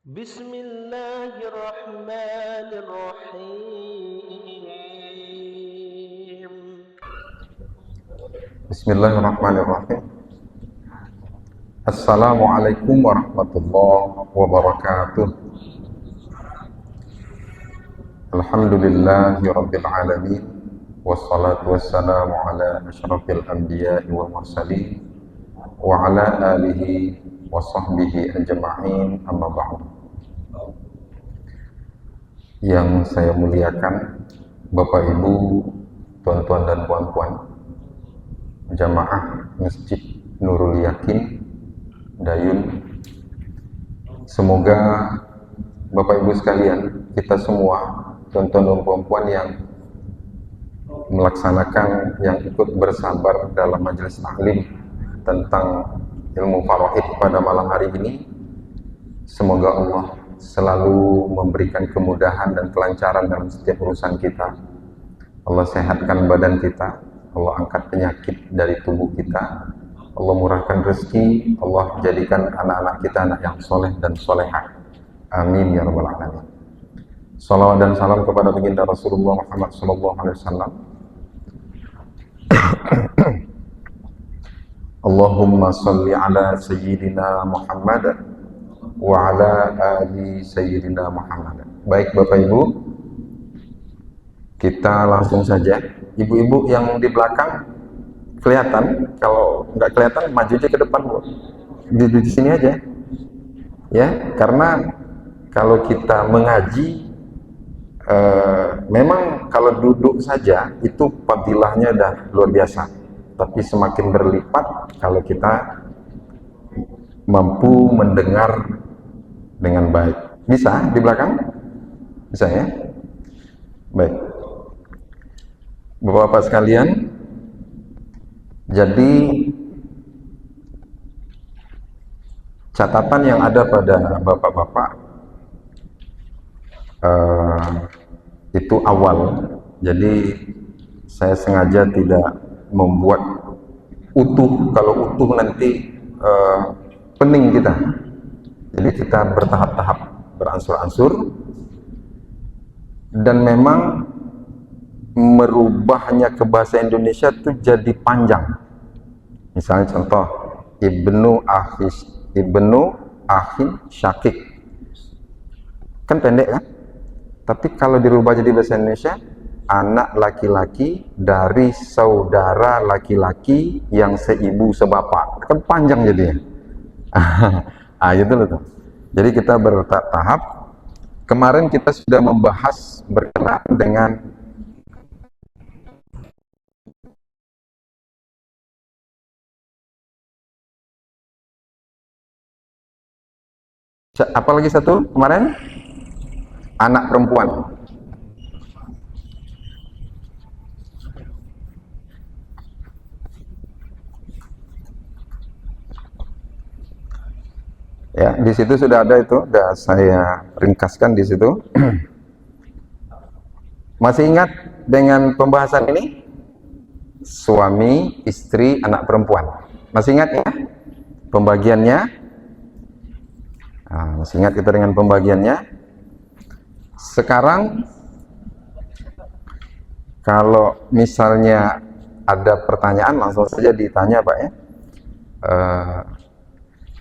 Bismillahirrahmanirrahim. Bismillahirrahmanirrahim. Assalamualaikum warahmatullahi wabarakatuh. Alhamdulillahi rabbil alamin. Wassalatu wassalamu ala asyrafil anbiya'i wal mursalin wa ala alihi wa sahbihi ajma'in, amma ba'du. Yang saya muliakan Bapak Ibu, tuan-tuan dan puan-puan, jamaah Masjid Nurul Yakin Dayun, semoga Bapak Ibu sekalian, kita semua, tuan-tuan dan puan-puan yang melaksanakan, yang ikut bersabar dalam majelis taklim tentang ilmu faraid pada malam hari ini, semoga Allah selalu memberikan kemudahan dan kelancaran dalam setiap urusan kita. Allah sehatkan badan kita, Allah angkat penyakit dari tubuh kita, Allah murahkan rezeki, Allah jadikan anak-anak kita anak yang soleh dan solehah. Amin ya rabbal alamin. Salawat dan salam kepada baginda Rasulullah Muhammad sallallahu alaihi wasallam. Allahumma salli ala sayyidina Muhammad wa ala ali sayyidina Muhammad. Baik Bapak Ibu, kita langsung saja. Ibu-ibu yang di belakang kelihatan, kalau nggak kelihatan maju aja ke depan, Bu. Di sini aja, ya. Karena kalau kita mengaji, memang kalau duduk saja itu fadilahnya dah luar biasa. Tapi semakin berlipat kalau kita mampu mendengar dengan baik. Bisa di belakang? Bisa ya? Baik. Bapak-bapak sekalian, jadi catatan yang ada pada bapak-bapak itu awal. Jadi saya sengaja tidak membuat utuh. Kalau utuh nanti pening kita. Jadi kita bertahap-tahap, beransur-ansur, dan memang merubahnya ke bahasa Indonesia itu jadi panjang. Misalnya contoh Ibnu Akhin Syakik, kan pendek kan? Tapi kalau dirubah jadi bahasa Indonesia, anak laki-laki dari saudara laki-laki yang seibu sebapak, kan panjang jadinya. Gitu loh tuh. Jadi kita bertahap. Kemarin kita sudah membahas berkenaan dengan apalagi satu kemarin, anak perempuan. Ya, di situ sudah ada itu, sudah saya ringkaskan di situ. Masih ingat dengan pembahasan ini? Suami, istri, anak perempuan. Masih ingat ya pembagiannya? Masih ingat kita dengan pembagiannya? Sekarang kalau misalnya ada pertanyaan, langsung saja ditanya Pak ya.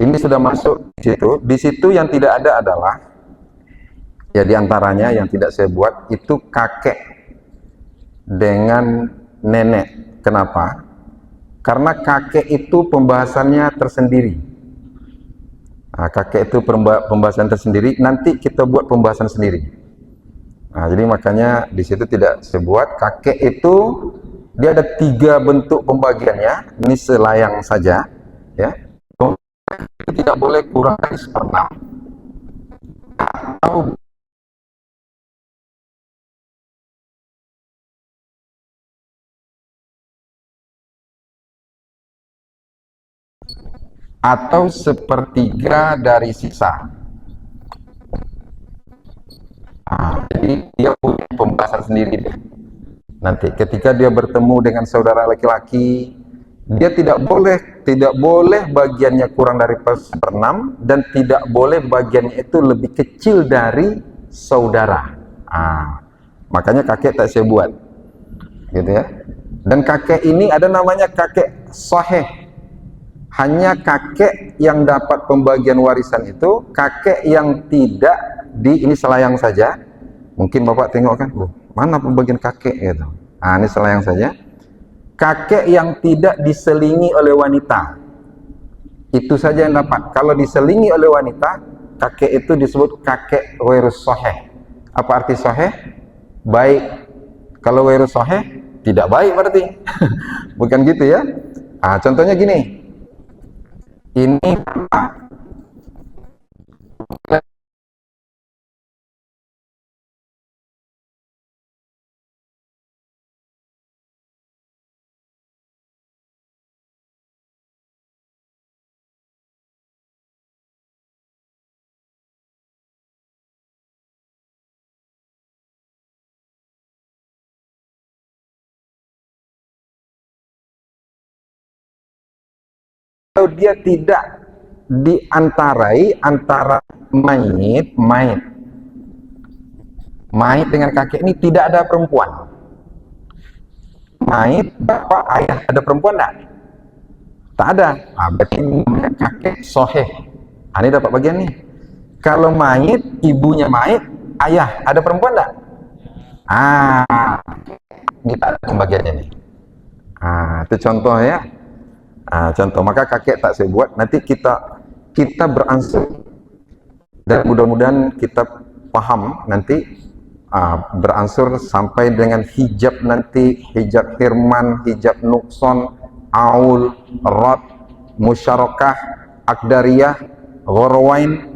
Ini sudah masuk di situ. Di situ yang tidak ada adalah, ya diantaranya yang tidak saya buat itu kakek dengan nenek. Kenapa? Karena kakek itu pembahasannya tersendiri. Kakek itu pembahasan tersendiri. Nanti kita buat pembahasan sendiri. Jadi makanya di situ tidak saya buat. Kakek itu dia ada 3 bentuk pembagiannya. Ini selayang saja, ya. Tidak boleh kurang dari 1/6 atau 1/3 dari sisa. Jadi dia punya pembahasan sendiri deh. Nanti ketika dia bertemu dengan saudara laki-laki, dia tidak boleh tidak boleh bagiannya kurang dari seperenam, dan tidak boleh bagiannya itu lebih kecil dari saudara. Makanya kakek tak saya buat, gitu ya. Dan kakek ini ada namanya kakek sahih. Hanya kakek yang dapat pembagian warisan itu kakek yang tidak ini selayang saja. Mungkin bapak tengok kan, mana pembagian kakek gitu. Ini selayang saja. Kakek yang tidak diselingi oleh wanita, itu saja yang dapat. Kalau diselingi oleh wanita, kakek itu disebut kakek wairus sahih. Apa arti sahih? Baik. Kalau wairus sahih, tidak baik berarti. Bukan gitu ya. Contohnya gini. Ini kalau dia tidak diantarai antara mayit dengan kakek ini, tidak ada perempuan. Mayit, bapak, ayah, ada perempuan enggak? Tak ada. Berarti kakek sahih. Ini dapat bagian nih. Kalau mayit, ibunya mayit, ayah, ada perempuan enggak? Ini tak ada pembagiannya nih. Itu contoh ya. Contoh, maka kakek tak saya buat. Nanti kita beransur, dan mudah-mudahan kita paham nanti, beransur sampai dengan hijab nanti, hijab hirman, hijab nukson, aul, rad, musyarakah, akdariyah, ghorwain.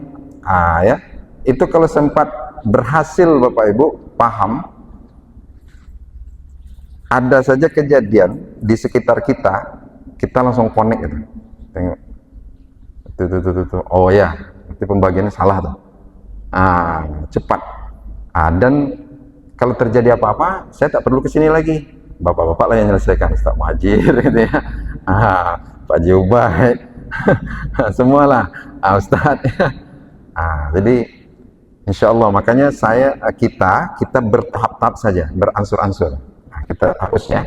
Ya, itu kalau sempat berhasil Bapak Ibu paham, ada saja kejadian di sekitar kita langsung connect gitu. Tengok. Tuh. Oh ya, itu pembagiannya salah tuh. Cepat. Dan kalau terjadi apa-apa, saya tak perlu kesini lagi. Bapak-bapak lah yang menyelesaikan, Ustaz Muhajir gitu ya. Pak Jubaid. Semualah, Ustaz. Jadi insya Allah, makanya kita bertahap-tahap saja, beransur-ansur. Kita hapusnya.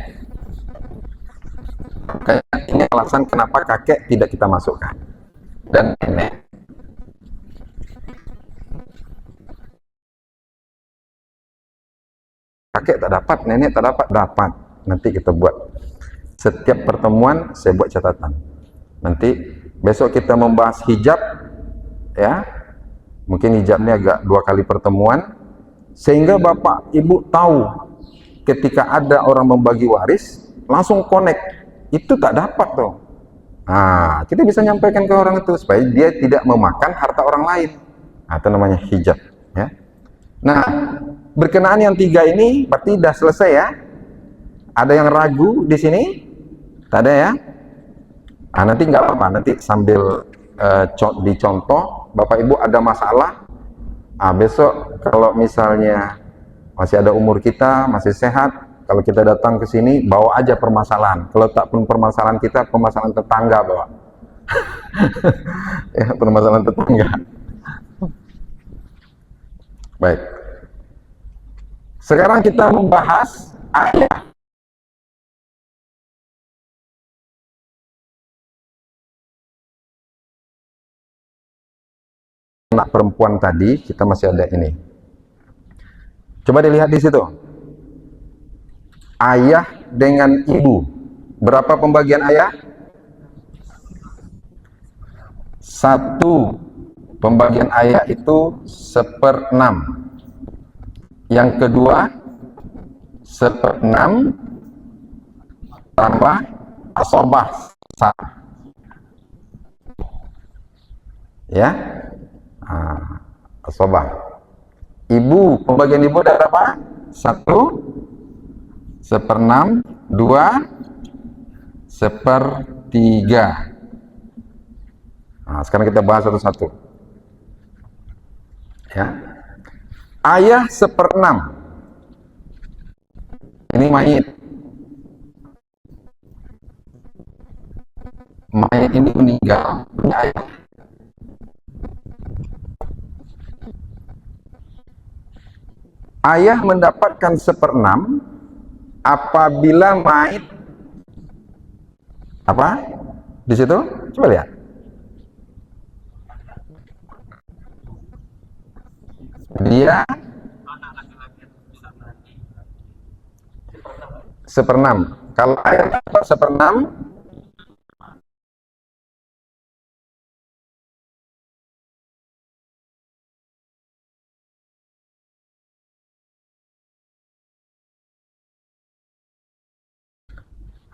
Ini alasan kenapa kakek tidak kita masukkan, dan nenek. Kakek tak dapat, nenek tak dapat. Nanti kita buat setiap pertemuan, saya buat catatan. Nanti besok kita membahas hijab, ya. Mungkin hijab ini agak 2 kali pertemuan, sehingga bapak ibu tahu ketika ada orang membagi waris, langsung connect. Itu tak dapat tuh. Kita bisa nyampaikan ke orang itu supaya dia tidak memakan harta orang lain. Itu namanya hijab, ya. Nah, berkenaan yang 3 ini berarti sudah selesai ya. Ada yang ragu di sini? Tak ada ya? Nanti nggak apa-apa, nanti sambil dicontoh. Bapak Ibu ada masalah, besok kalau misalnya masih ada umur kita, masih sehat, kalau kita datang ke sini, bawa aja permasalahan. Kalau tak pun permasalahan kita, permasalahan tetangga bawa. Ya, permasalahan tetangga. Baik. Sekarang kita membahas ayah. Anak perempuan tadi, kita masih ada ini. Coba dilihat di situ. Ayah dengan ibu. Berapa pembagian ayah? 1. Pembagian ayah itu 1/6. Yang kedua 1/6 tambah asobah. Ya. Asobah. Ibu, pembagian ibu ada berapa? 1 1/6, 2 1/3. Sekarang kita bahas satu-satu. Ya. Ayah 1/6. Ini mayit. mayat ini meninggal, punya ayah. Ayah mendapatkan 1/6 apabila mayat apa? Di situ, coba lihat. Dia 1/6. Kalau ayah dapat 1/6,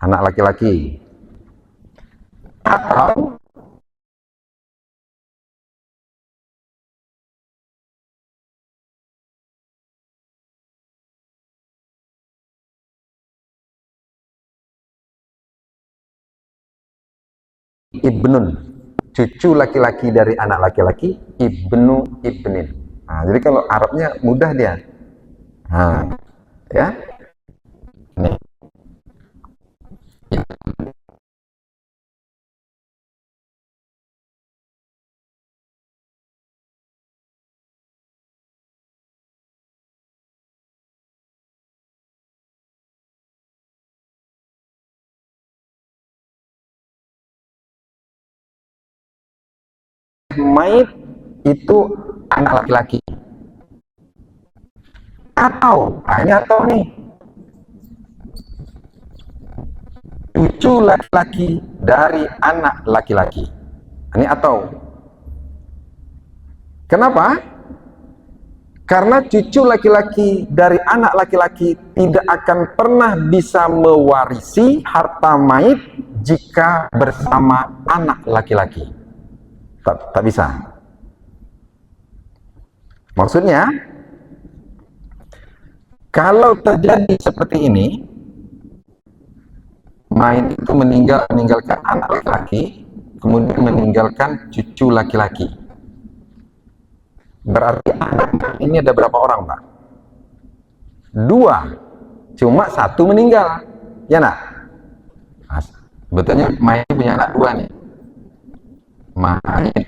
anak laki-laki. Atau ibnun, cucu laki-laki dari anak laki-laki, ibnu ibnin. Nah, jadi kalau Arabnya mudah dia. Nah, ya. Nih. Mayit itu anak laki-laki. Atau, ini atau nih, cucu laki-laki dari anak laki-laki. Ini atau. Kenapa? Karena cucu laki-laki dari anak laki-laki tidak akan pernah bisa mewarisi harta mayit jika bersama anak laki-laki. Tak bisa. Maksudnya, kalau terjadi seperti ini, mayit itu meninggalkan anak laki-laki, kemudian meninggalkan cucu laki-laki. Berarti anak ini ada berapa orang, Pak? 2. Cuma 1 meninggal. Ya nak? Nah, sebetulnya mayit punya anak 2 nih. Mayit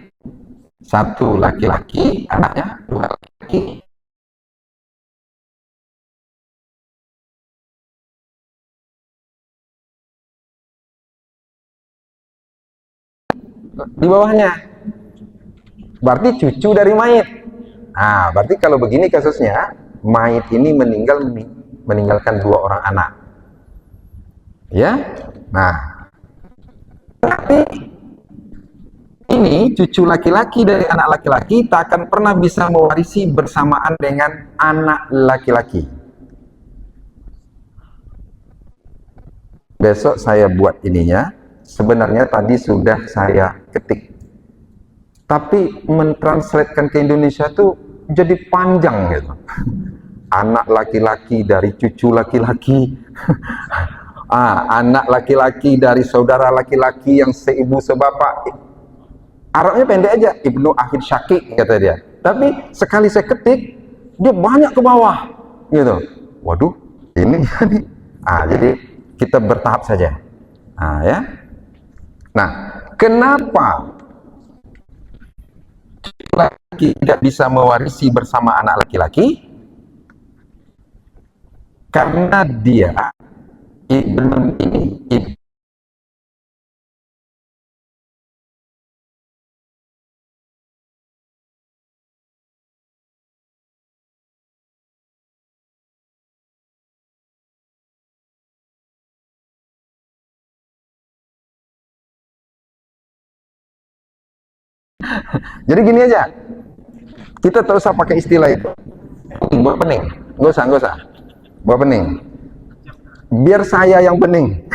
1 laki-laki, anaknya 2 laki. Di bawahnya. Berarti cucu dari mayit. Nah, berarti kalau begini kasusnya, mayit ini meninggalkan 2 orang anak. Ya? Nah, tapi ini cucu laki-laki dari anak laki-laki tak akan pernah bisa mewarisi bersamaan dengan anak laki-laki. Besok saya buat ininya. Sebenarnya tadi sudah saya ketik, tapi mentranslatekan ke Indonesia tuh jadi panjang gitu. Anak laki-laki dari cucu laki-laki, anak laki-laki dari saudara laki-laki yang seibu sebapak. Arabnya pendek aja, ibnu akhir syakik kata dia. Tapi sekali saya ketik, dia banyak ke bawah gitu. Waduh, ini jadi kita bertahap saja. Ya. Nah, kenapa laki tidak bisa mewarisi bersama anak laki-laki? Karena dia ibnu ini jadi gini aja, kita tak usah pakai istilah itu. Buat pening, nggak usah. Buat pening. Biar saya yang pening.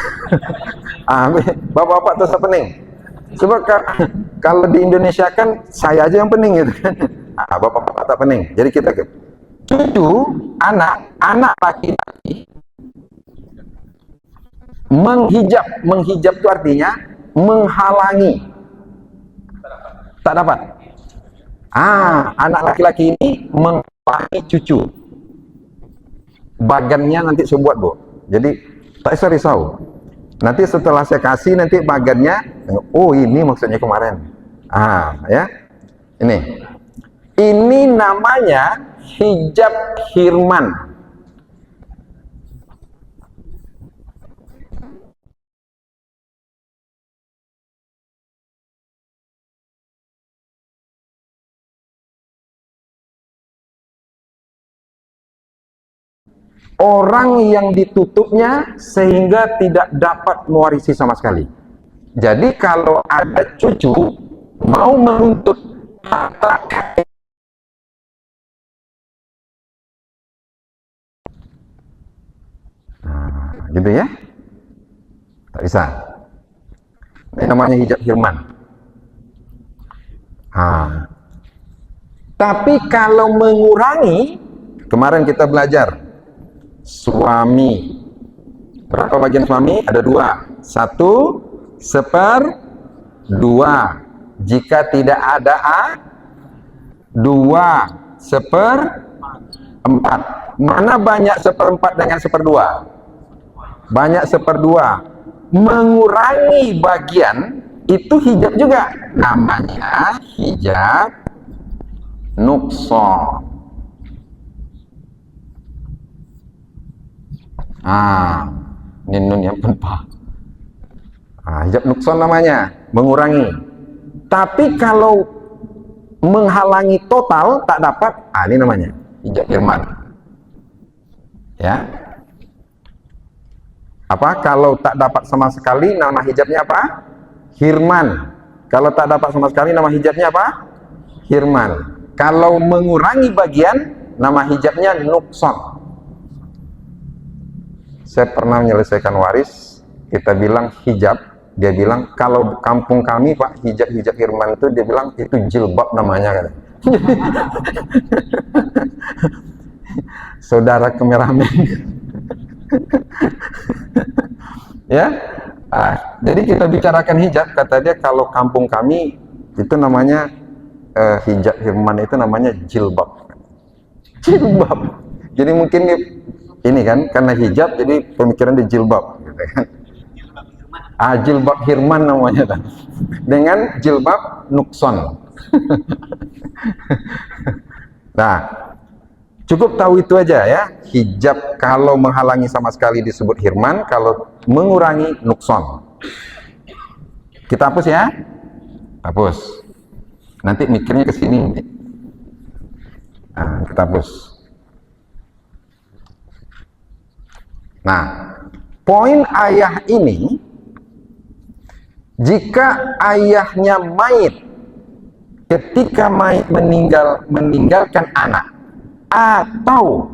Bapak-bapak tak usah pening. Sebab kalau di Indonesia kan saya aja yang pening gitu kan. Bapak-bapak tak pening. Jadi kita cucu anak laki-laki menghijab itu artinya menghalangi. Tak dapat. Anak laki-laki ini menghalangi cucu. Bagannya nanti saya buat, Bu. Jadi tak usah risau. Nanti setelah saya kasih nanti bagannya, oh ini maksudnya kemarin. Ya. Ini namanya hijab hirman. Orang yang ditutupnya sehingga tidak dapat mewarisi sama sekali. Jadi kalau ada cucu mau menuntut harta gitu ya, tak bisa. Ini namanya hijab hirman. Tapi kalau mengurangi, kemarin kita belajar suami, berapa bagian suami? Ada 2. 1/2. Jika tidak ada 2/4. Mana banyak 1/4 dengan 1/2? Banyak 1/2. Mengurangi bagian itu hijab juga, namanya hijab nuqsan. Ini nun yang penpa. Hijab nuqsan namanya, mengurangi. Tapi kalau menghalangi total tak dapat, ini namanya hijab hirman. Ya. Kalau tak dapat sama sekali, nama hijabnya apa? Hirman. Kalau tak dapat sama sekali, nama hijabnya apa? Hirman. Kalau mengurangi bagian, nama hijabnya nuqsan. Saya pernah menyelesaikan waris, kita bilang hijab, dia bilang kalau kampung kami Pak, hijab hirman itu, dia bilang itu jilbab namanya kan. Saudara kameramen. Ya, jadi kita bicarakan hijab, kata dia kalau kampung kami itu namanya hijab hirman itu namanya jilbab. Jilbab. Jadi mungkin ini kan karena hijab jadi pemikiran di jilbab, gitu kan? Jilbab hirman namanya kan. Dengan jilbab nuqsan. Nah, cukup tahu itu aja ya. Hijab kalau menghalangi sama sekali disebut hirman, kalau mengurangi nuqsan. Kita hapus ya. Hapus. Nanti mikirnya ke sini. Kita hapus. Nah, poin ayah ini, jika ayahnya mayit ketika mayit meninggalkan anak atau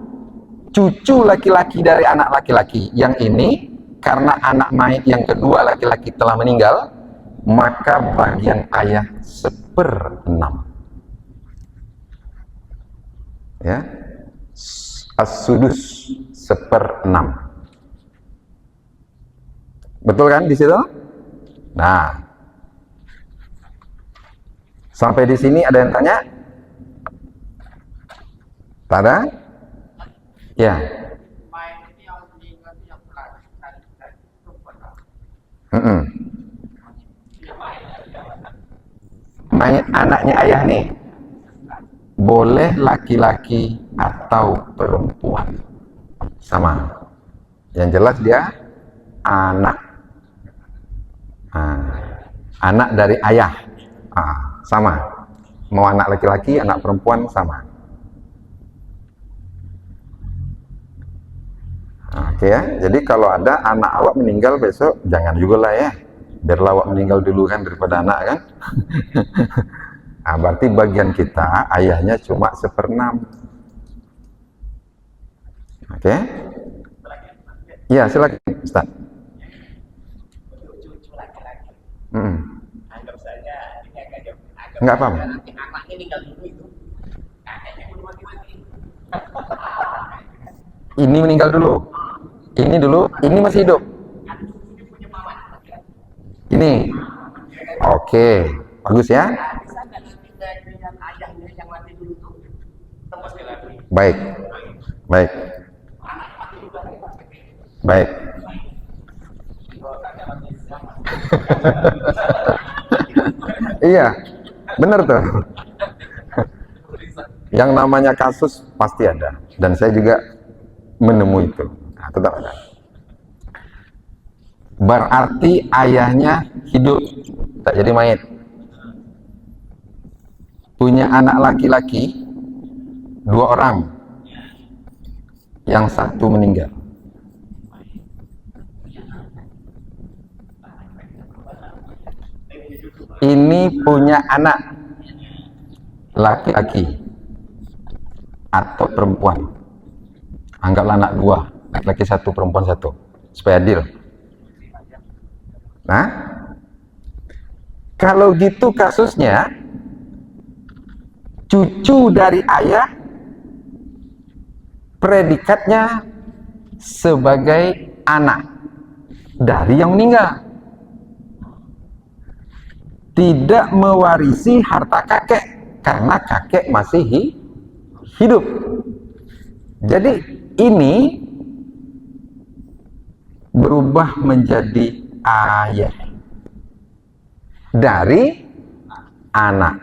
cucu laki-laki dari anak laki-laki, yang ini karena anak mayit yang kedua laki-laki telah meninggal, maka bagian ayah 1/6. Ya, as-sudus 1/6. Betul kan di situ? Nah, sampai di sini ada yang tanya? Tak ada? Ya. Mayat anaknya ayah nih, boleh laki-laki atau perempuan, sama. Yang jelas dia anak, anak dari ayah, sama. Mau anak laki-laki, anak perempuan, sama. Oke ya, jadi kalau ada anak awak meninggal besok, jangan juga lah ya, biarlah awak meninggal dulu kan daripada anak kan. Berarti bagian kita ayahnya cuma 1/6. Oke? Iya silakan Ustaz. Anggap saja ini Enggak paham. nanti anaknya tinggal dulu itu, kakeknya belum mati-mati. Ini meninggal dulu. Ini dulu, ini masih hidup. Ini. Oke, bagus ya. Bisa nggak nanti dengan ayahnya yang mati dulu itu tembus lagi? Baik. Baik. Anak mati juga lagi. Baik. Kalau tak ada Iya, benar tuh. Yang namanya kasus pasti ada, dan saya juga menemui itu. Nah, tetap ada. Berarti ayahnya hidup, tak jadi mayit. Punya anak laki-laki 2 orang, yang 1 meninggal. Ini punya anak laki-laki atau perempuan. Anggaplah anak 2, laki-laki 1, perempuan 1, supaya adil. Nah, kalau gitu kasusnya, cucu dari ayah predikatnya sebagai anak dari yang meninggal, tidak mewarisi harta kakek karena kakek masih hidup. Jadi ini berubah menjadi ayah dari anak.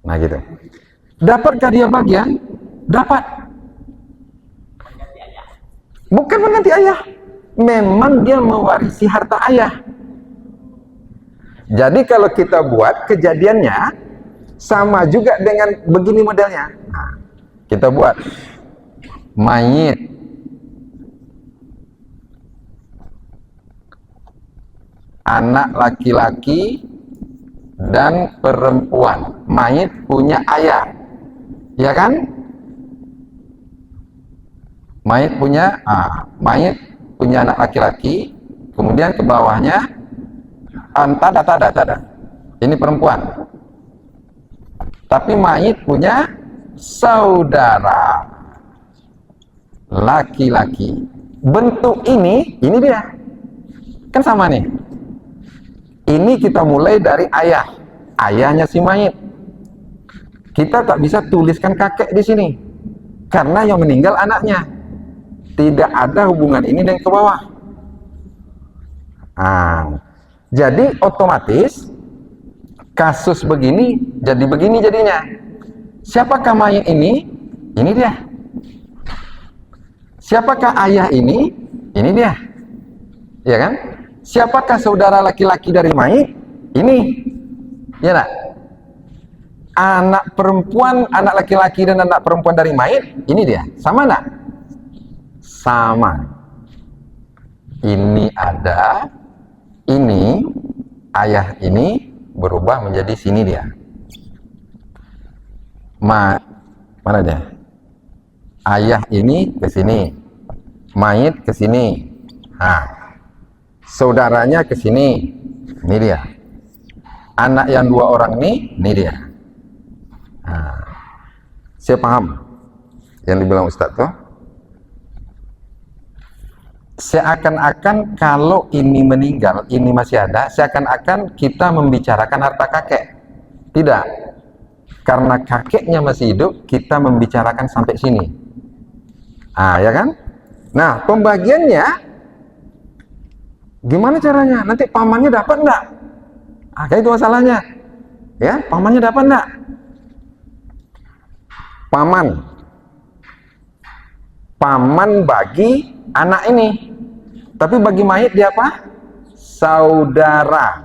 Nah gitu. Dapatkah dia bagian? Dapat. Bukan mengganti ayah, memang dia mewarisi harta ayah. Jadi kalau kita buat kejadiannya sama juga dengan begini modelnya. Nah, kita buat mayit anak laki-laki dan perempuan. Mayit punya ayah, ya kan? Mayit punya anak laki-laki, kemudian ke bawahnya tada. Ini perempuan. Tapi mayit punya saudara laki-laki. Bentuk ini dia. Kan sama nih. Ini kita mulai dari ayah. Ayahnya si mayit. Kita tak bisa tuliskan kakek di sini. Karena yang meninggal anaknya. Tidak ada hubungan ini dengan ke bawah. Jadi otomatis kasus begini jadi begini jadinya. Siapakah mayit ini? Ini dia. Siapakah ayah ini? Ini dia. Ya kan? Siapakah saudara laki-laki dari mayit? Ini. Ya nak? Anak perempuan, anak laki-laki dan anak perempuan dari mayit, ini dia. Sama nak? Sama. Ini ada, ini ayah ini berubah menjadi sini dia. Mana dia? Ayah ini ke sini, mayit ke sini. Saudaranya ke sini. Ini dia. Anak yang 2 orang ini dia. Saya paham yang dibilang Ustadz tuh. Seakan-akan kalau ini meninggal, ini masih ada, seakan-akan kita membicarakan harta kakek. Tidak. Karena kakeknya masih hidup, kita membicarakan sampai sini. Ya kan? Nah, pembagiannya gimana caranya? Nanti pamannya dapat enggak? Kayak itu masalahnya. Ya, pamannya dapat enggak? Paman bagi anak ini. Tapi bagi mayit dia apa? Saudara.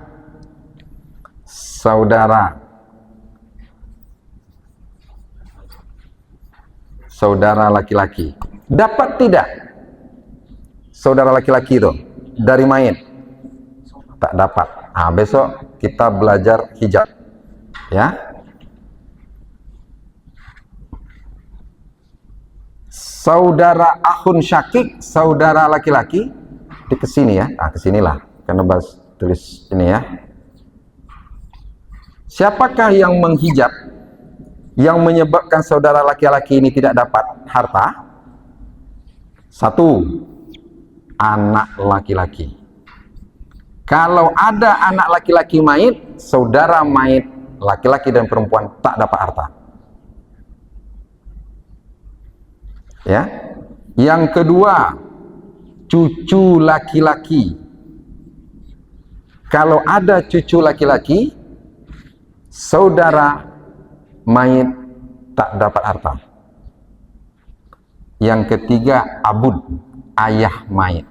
Saudara laki-laki. Dapat tidak? Saudara laki-laki itu dari mayit? Tak dapat. Besok kita belajar hijab. Ya. Saudara akhun syakik, saudara laki-laki, di kesini ya, kesinilah, karena bahas tulis ini ya. Siapakah yang menghijab, yang menyebabkan saudara laki-laki ini tidak dapat harta? 1, anak laki-laki. Kalau ada anak laki-laki mayit, saudara mayit laki-laki dan perempuan tak dapat harta. Ya. Yang kedua, cucu laki-laki. Kalau ada cucu laki-laki, saudara mayit tak dapat harta. Yang ketiga, abud, ayah mayit.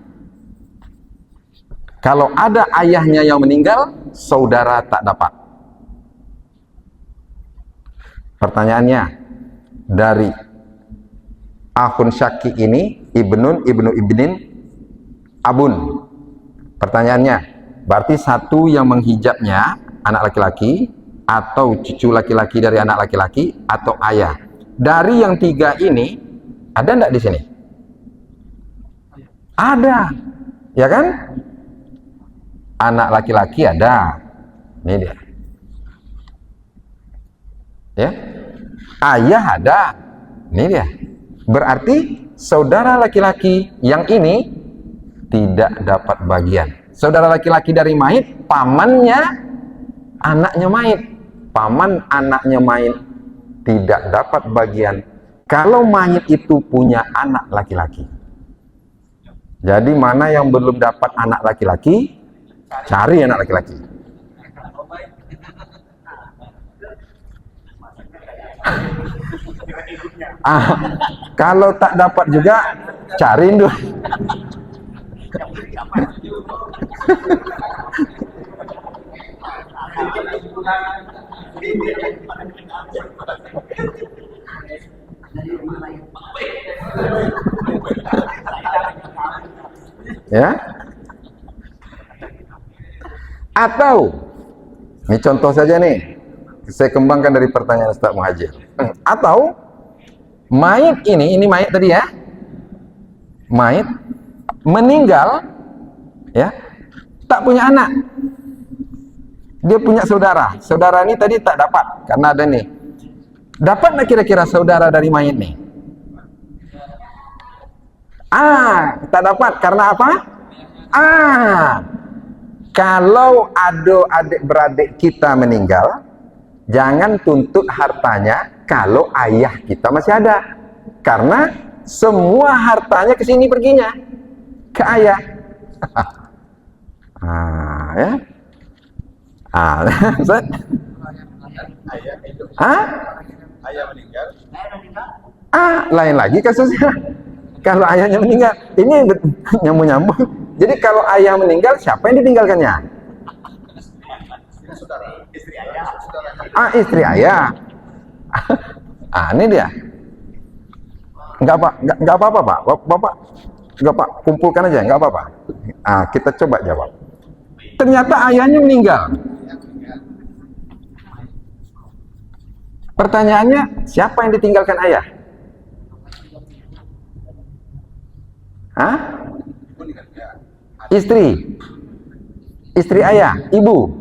Kalau ada ayahnya yang meninggal, saudara tak dapat. Pertanyaannya, dari akhun syaki ini, ibnun, ibnu ibnin, abun. Pertanyaannya, berarti satu yang menghijabnya anak laki-laki, atau cucu laki-laki dari anak laki-laki, atau ayah. Dari yang tiga ini, ada enggak di sini? Ada, ya kan? Anak laki-laki ada, ini dia. Ya, ayah ada, ini dia. Berarti saudara laki-laki yang ini tidak dapat bagian. Saudara laki-laki dari mayit, pamannya anaknya mayit. Paman anaknya mayit tidak dapat bagian kalau mayit itu punya anak laki-laki. Jadi mana yang belum dapat anak laki-laki, cari anak laki-laki. Kalau tak dapat juga, cariin dulu. Ya. Atau ini contoh saja nih, saya kembangkan dari pertanyaan Ustaz Muhajir. Atau mayit ini mayit tadi ya, mayit meninggal, ya, tak punya anak, dia punya saudara. Saudara ini tadi tak dapat karena ada nih. Dapat nggak kira-kira saudara dari mayit nih? Tak dapat karena apa? Kalau adik beradik kita meninggal, jangan tuntut hartanya kalau ayah kita masih ada, karena semua hartanya ke sini perginya, ke ayah. Ya. Ayah meninggal. Lain lagi kasusnya. Kalau ayahnya meninggal, ini nyambung-nyambung. Jadi kalau ayah meninggal, siapa yang ditinggalkannya? Istri ayah. Istri ayah. Ini dia. Enggak apa-apa, Pak. Bapak, enggak Pak, kumpulkan aja, enggak apa-apa. Kita coba jawab. Ternyata ayahnya meninggal. Pertanyaannya, siapa yang ditinggalkan ayah? Istri ayah, ibu.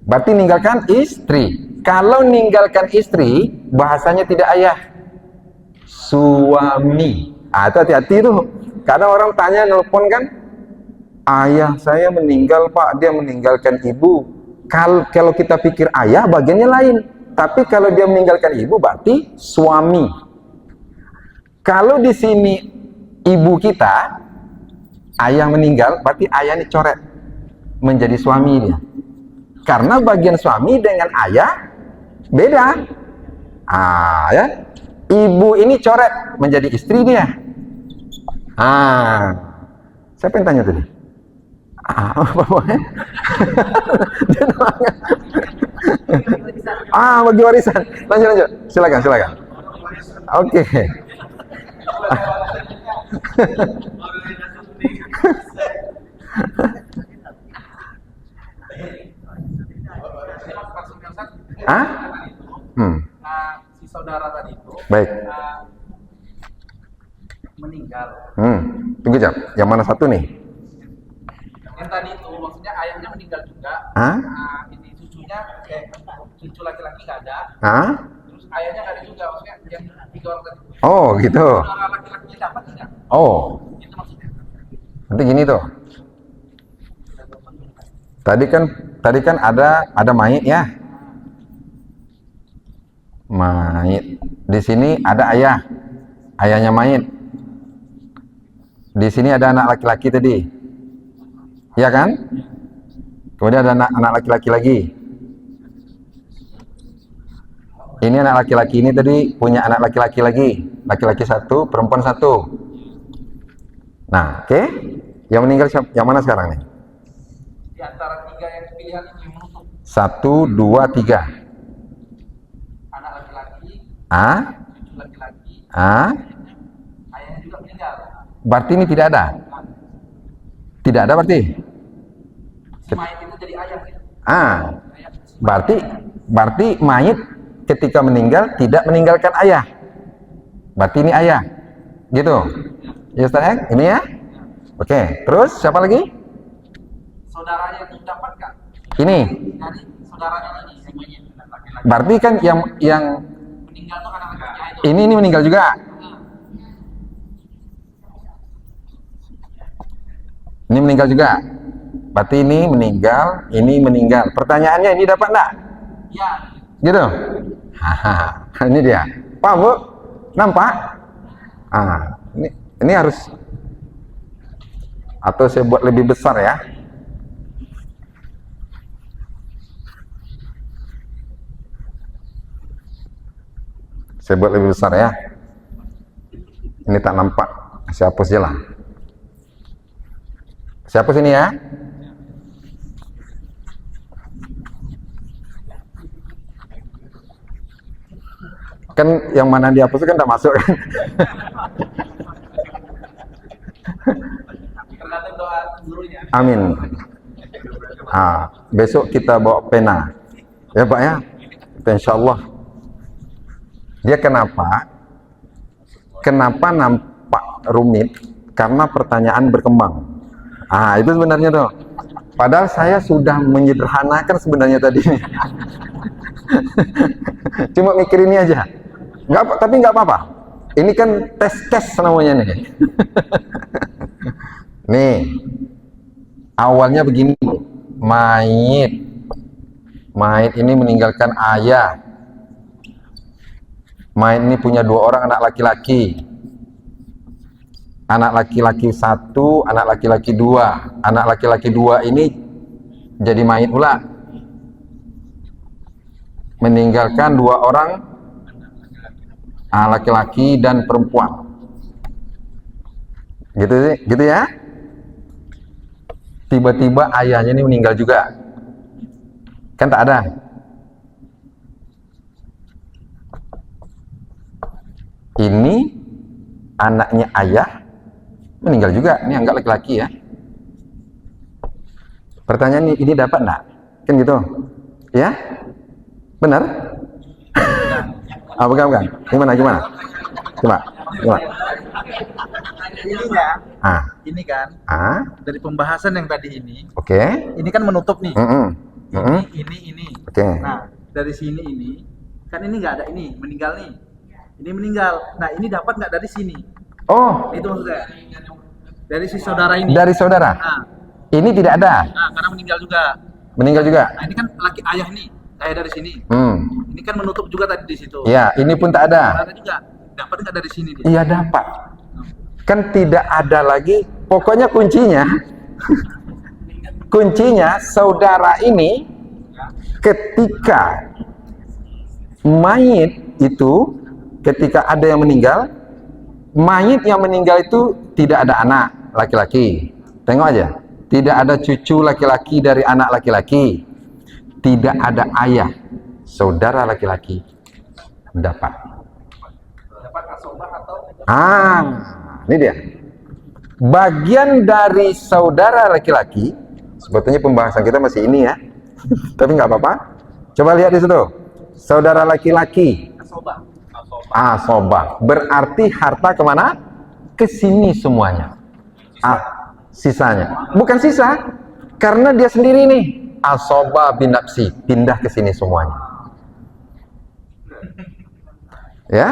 Berarti ninggalkan istri. Kalau ninggalkan istri, bahasanya tidak ayah, suami. Itu hati-hati tuh. Kadang orang tanya, nelpon kan, ayah saya meninggal Pak, dia meninggalkan ibu. Kalau kita pikir ayah, bagiannya lain. Tapi kalau dia meninggalkan ibu, berarti suami. Kalau di sini ibu kita, ayah meninggal, berarti ayah ini coret menjadi suami dia. Karena bagian suami dengan ayah beda. Ya. Ibu ini coret menjadi istri dia. Siapa yang tanya tadi? Bagi warisan. Lanjut. Silakan. Oke. Si saudara tadi itu Baik. meninggal. Tunggu jam. Yang mana satu nih? Yang tadi itu maksudnya ayahnya meninggal juga. Ini cucunya cucu laki-laki nggak ada. Terus ayahnya nggak ada juga, maksudnya yang tiga orang tadi. Oh gitu. Saudara laki-lakinya dapat tidak? Itu maksudnya. Nanti gini tuh. Tadi kan ada mayit ya. Mayit. Di sini ada ayah. Ayahnya mayit. Di sini ada anak laki-laki tadi. Ya kan? Kemudian ada anak laki-laki lagi. Ini anak laki-laki ini tadi punya anak laki-laki lagi. Laki-laki satu, perempuan satu. Nah, oke. Yang meninggal siapa? Yang mana sekarang nih? Di antara tiga yang pilihan itu yang menutup. 1, 2, 3. Anak laki-laki, Ah? cucu laki-laki, Ah? ayahnya juga meninggal. Berarti ini tidak ada? Tidak ada berarti? Si mayat itu jadi ayah. Ah, berarti mayit ketika meninggal tidak meninggalkan ayah. Berarti ini ayah. Gitu. Ya Ustaz ya? Ini ya? Oke, terus siapa lagi? Saudaranya itu dapat nggak? Ini. Dari saudaranya ini semuanya anak laki-laki. Berarti kan yang Meninggal tuh anak laki-lakinya itu. ini meninggal juga. Ini meninggal juga. Berarti ini meninggal. Pertanyaannya ini dapat enggak? Ya. Gitu. Hahaha, ini dia. Paham, Bu? Nampak? Ah, ini harus, atau saya buat lebih besar ya. Saya buat lebih besar ya. Ini tak nampak. Saya hapus aja lah. Saya hapus ini ya. Kan yang mana dihapus kan tak masuk kan. Tergantung doa gurunya. Amin. Besok kita bawa pena. Ya Pak ya. Insya Allah. Dia kenapa nampak rumit? Karena pertanyaan berkembang. Itu sebenarnya tuh. Padahal saya sudah menyederhanakan sebenarnya tadi. Cuma mikir ini aja. Tapi nggak apa-apa. Ini kan tes namanya nih. Nih, awalnya begini. Mayit ini meninggalkan ayah. Mayit ini punya 2 orang anak laki-laki. Anak laki-laki 1, anak laki-laki 2. Anak laki-laki 2 ini jadi mayit pula. Meninggalkan 2 orang laki-laki dan perempuan. Gitu ya. Tiba-tiba ayahnya ini meninggal juga. Kan tak ada. Ini anaknya ayah meninggal juga. Ini anggap laki-laki ya. Pertanyaan ini dapat enggak? Kan gitu. Ya? Benar? Bukan. Gimana? Coba. Ininya, ini kan, dari pembahasan yang tadi ini, Oke. ini kan menutup nih. Ini. Oke. Nah, dari sini ini, kan ini nggak ada ini, meninggal nih. Ini meninggal. Nah, ini dapat nggak dari sini? Oh, Itu maksudnya. Dari si saudara ini. dari saudara. Nah, Ini tidak ada. karena meninggal juga. Meninggal juga. Nah, ini kan laki ayah nih, ayah dari sini. Ini kan menutup juga tadi di situ. Ya, ini pun tak ada. Ada juga. Dapat nggak dari sini dia? Iya dapat. Kan tidak ada lagi. Pokoknya kuncinya saudara ini ketika mayit itu, ketika ada yang meninggal, mayit yang meninggal itu tidak ada anak laki-laki. Tengok aja. Tidak ada cucu laki-laki dari anak laki-laki. Tidak ada ayah, saudara laki-laki. Dapat. Dapat asobah atau Ini dia. Bagian dari saudara laki-laki, sebetulnya pembahasan kita masih ini ya. Tapi nggak apa-apa. Coba lihat di situ. Saudara laki-laki. asobah. Asobah. Berarti harta kemana? Ke sini semuanya. Sisanya. Bukan sisa. Karena dia sendiri nih. Asobah bin nafsi. Pindah ke sini semuanya. Ya.